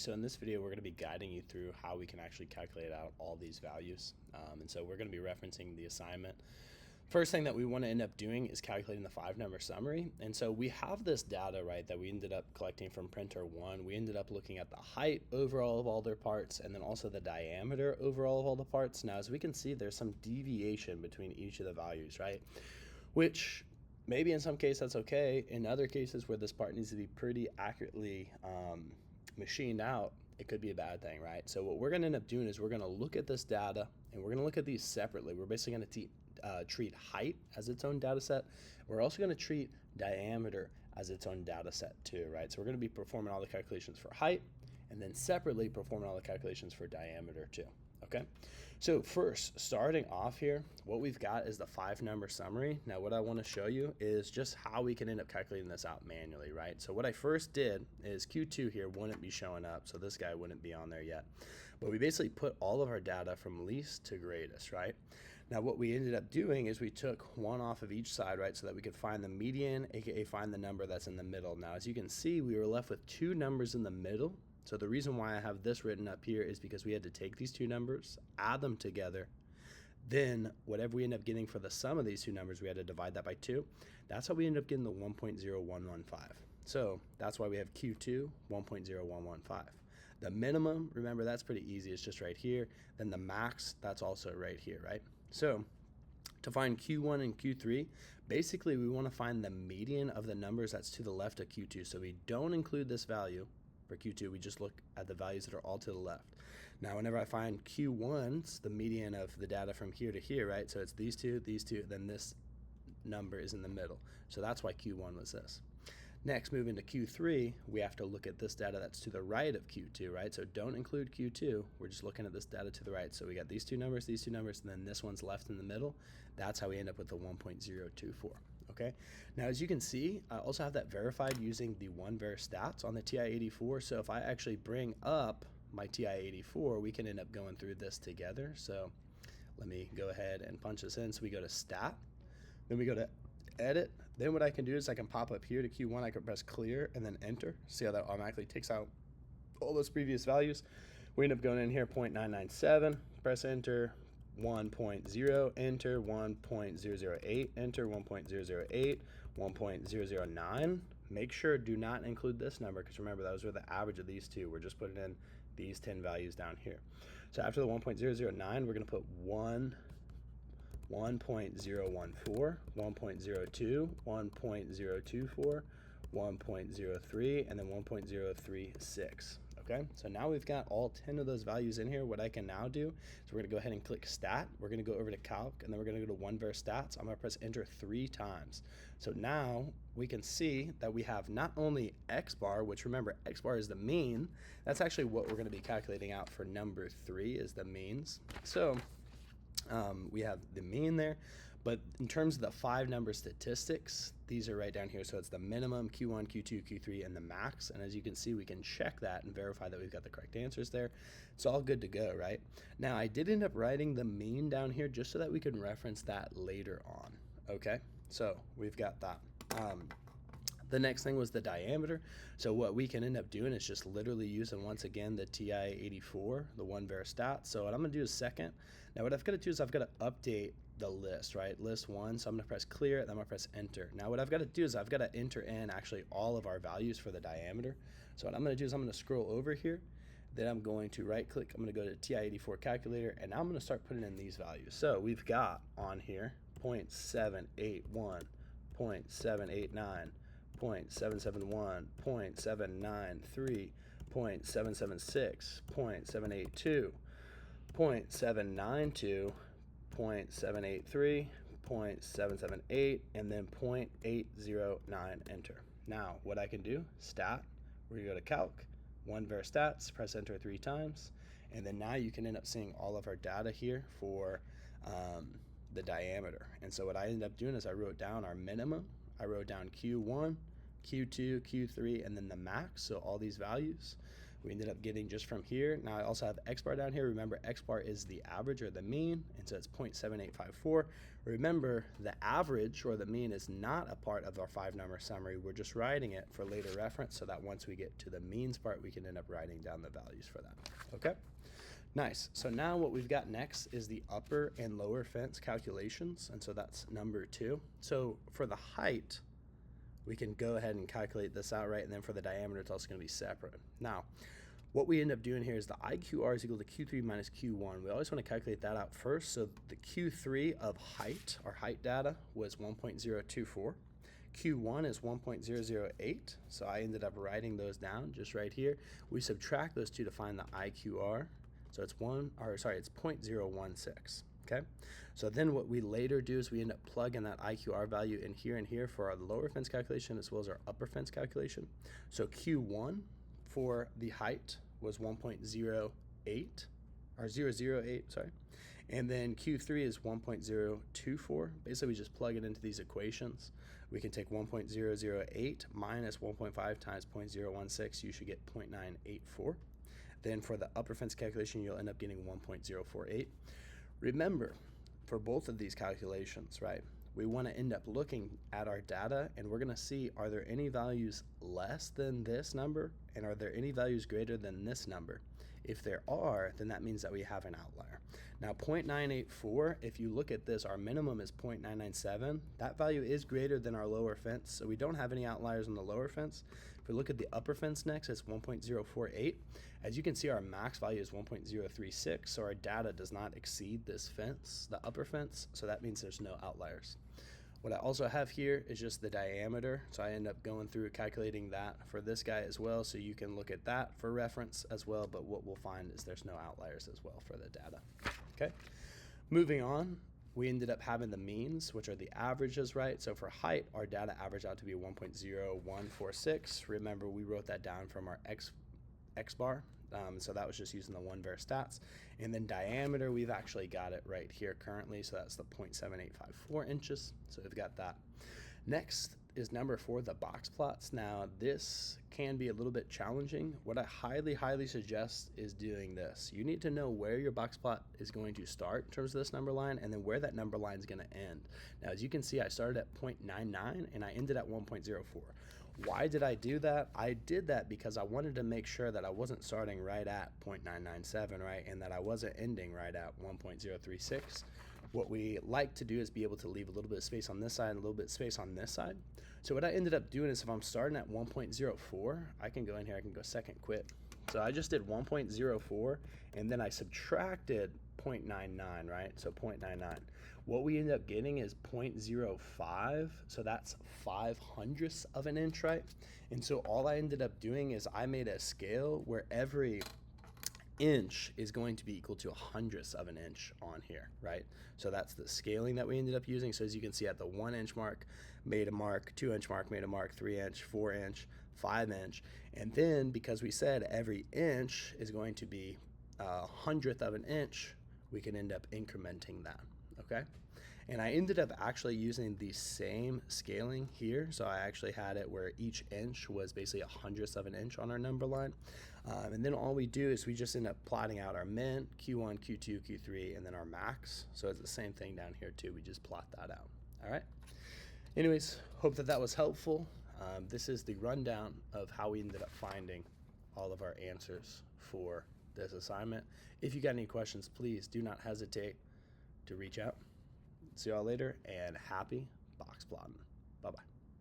So in this video, we're going to be guiding you through how we can actually calculate out all these values. And so we're going to be referencing the assignment. First thing that we want to end up doing is calculating the 5-number summary. And so we have this data, right, that we ended up collecting from printer 1. We ended up looking at the height overall of all their parts and then also the diameter overall of all the parts. Now, as we can see, there's some deviation between each of the values, right? Which maybe in some cases that's okay. In other cases where this part needs to be pretty accurately machined out, it could be a bad thing, right? So what we're going to end up doing is we're going to look at this data and we're going to look at these separately. We're basically going to treat height as its own data set. We're also going to treat diameter as its own data set too, right? So we're going to be performing all the calculations for height and then separately performing all the calculations for diameter too. Okay, so first, starting off here, what we've got is the 5-number summary. Now, what I want to show you is just how we can end up calculating this out manually, right? So what I first did is Q2 here wouldn't be showing up, so this guy wouldn't be on there yet. But we basically put all of our data from least to greatest, right? Now, what we ended up doing is we took one off of each side, right, so that we could find the median, aka find the number that's in the middle. Now, as you can see, we were left with 2 numbers in the middle. So the reason why I have this written up here is because we had to take these 2 numbers, add them together, then whatever we end up getting for the sum of these 2 numbers, we had to divide that by 2. That's how we end up getting the 1.0115. So that's why we have Q2 1.0115. The minimum, remember, that's pretty easy. It's just right here. Then the max, that's also right here, right? So to find Q1 and Q3, basically we want to find the median of the numbers that's to the left of Q2. So we don't include this value. For Q2, we just look at the values that are all to the left. Now, whenever I find Q1's the median of the data from here to here, right? So it's these two, then this number is in the middle. So that's why Q1 was this. Next, moving to Q3, we have to look at this data that's to the right of Q2, right? So don't include Q2. We're just looking at this data to the right. So we got these 2 numbers, and then this one's left in the middle. That's how we end up with the 1.024. Okay. Now, as you can see, I also have that verified using the one-var stats on the TI-84. So if I actually bring up my TI-84, we can end up going through this together. So let me go ahead and punch this in. So we go to stat, then we go to edit. Then what I can do is I can pop up here to Q1. I can press clear and then enter. See how that automatically takes out all those previous values. We end up going in here 0.997, press enter, 1.0, enter, 1.008, enter, 1.008, 1.009. Make sure do not include this number because remember those were the average of these 2. We're just putting in these 10 values down here. So after the 1.009, we're going to put 1.014, 1.02, 1.024, 1.03, and then 1.036. Okay, so now we've got all 10 of those values in here. What I can now do is we're going to go ahead and click stat. We're going to go over to calc, and then we're going to go to one-var stats. I'm going to press enter 3 times. So now we can see that we have not only x bar, which remember x bar is the mean. That's actually what we're going to be calculating out for number 3 is the means. So we have the mean there, but in terms of the 5-number statistics, these are right down here. So it's the minimum, Q1, Q2, Q3, and the max. And as you can see, we can check that and verify that we've got the correct answers there. It's all good to go, right? Now, I did end up writing the mean down here just so that we can reference that later on, okay? So we've got that. The next thing was the diameter. So what we can end up doing is just literally using, once again, the TI-84, the one-var stat. So what I'm going to do is second. Now what I've got to do is I've got to update the list, right? List 1. So I'm going to press clear, and then I'm going to press enter. Now what I've got to do is I've got to enter in actually all of our values for the diameter. So what I'm going to do is I'm going to scroll over here. Then I'm going to right click. I'm going to go to TI-84 calculator, and now I'm going to start putting in these values. So we've got on here 0.781, 0.789, 0.771, 0.793, 0.776, 0.782, 0.792, 0.783, 0.778, and then 0.809, enter. Now, what I can do, stat, we're going to go to calc, one-var stats, press enter 3 times, and then now you can end up seeing all of our data here for the diameter. And so what I ended up doing is I wrote down our minimum, I wrote down Q1, Q2, Q3, and then the max, so all these values. We ended up getting just from here. Now I also have X bar down here. Remember, X bar is the average or the mean, and so it's 0.7854. Remember, the average or the mean is not a part of our 5-number summary. We're just writing it for later reference so that once we get to the means part, we can end up writing down the values for that. Okay? Nice. So now what we've got next is the upper and lower fence calculations, and so that's number 2. So for the height, we can go ahead and calculate this out, right? And then for the diameter, it's also going to be separate. Now, what we end up doing here is the IQR is equal to Q3 minus Q1. We always want to calculate that out first. So the Q3 of height, our height data, was 1.024. Q1 is 1.008. So I ended up writing those down just right here. We subtract those two to find the IQR. So it's 0.016. Okay, so then what we later do is we end up plugging that IQR value in here for our lower fence calculation as well as our upper fence calculation. So Q1 for the height was 1.08, or 008, sorry. And then Q3 is 1.024. Basically, we just plug it into these equations. We can take 1.008 minus 1.5 times 0.016. You should get 0.984. Then for the upper fence calculation, you'll end up getting 1.048. Remember, for both of these calculations, right, we want to end up looking at our data and we're going to see, are there any values less than this number and are there any values greater than this number? If there are, then that means that we have an outlier. Now 0.984, if you look at this, our minimum is 0.997. That value is greater than our lower fence, so we don't have any outliers on the lower fence. If we look at the upper fence next, it's 1.048. As you can see, our max value is 1.036, so our data does not exceed this fence, the upper fence, so that means there's no outliers. What I also have here is just the diameter, so I end up going through calculating that for this guy as well, so you can look at that for reference as well, but what we'll find is there's no outliers as well for the data. Okay, moving on, we ended up having the means, which are the averages, right? So for height, our data averaged out to be 1.0146. Remember, we wrote that down from our X bar. So that was just using the 1 var stats. And then diameter, we've actually got it right here currently. So that's the 0.7854 inches. So we've got that. Next is number 4, the box plots. Now this can be a little bit challenging. What I highly suggest is doing this. You need to know where your box plot is going to start in terms of this number line and then where that number line is going to end. Now, as you can see, I started at 0.99 and I ended at 1.04. Why did I do that? I did that because I wanted to make sure that I wasn't starting right at 0.997, right, and that I wasn't ending right at 1.036. What we like to do is be able to leave a little bit of space on this side and a little bit of space on this side. So what I ended up doing is if I'm starting at 1.04, I can go in here, I can go second quit. So I just did 1.04 and then I subtracted 0.99, right? So 0.99. What we end up getting is 0.05, so that's 5/100ths of an inch, right? And so all I ended up doing is I made a scale where every inch is going to be equal to 1/100th of an inch on here, right? So that's the scaling that we ended up using. So as you can see at the 1 inch mark, made a mark, 2 inch mark, made a mark, 3 inch, 4 inch, 5 inch. And then because we said every inch is going to be 1/100th of an inch, we can end up incrementing that, okay? And I ended up actually using the same scaling here. So I actually had it where each inch was basically 1/100th of an inch on our number line. And then all we do is we just end up plotting out our min, Q1, Q2, Q3, and then our max. So it's the same thing down here too. We just plot that out. All right. Anyways, hope that that was helpful. This is the rundown of how we ended up finding all of our answers for this assignment. If you got any questions, please do not hesitate to reach out. See y'all later, and happy box plotting.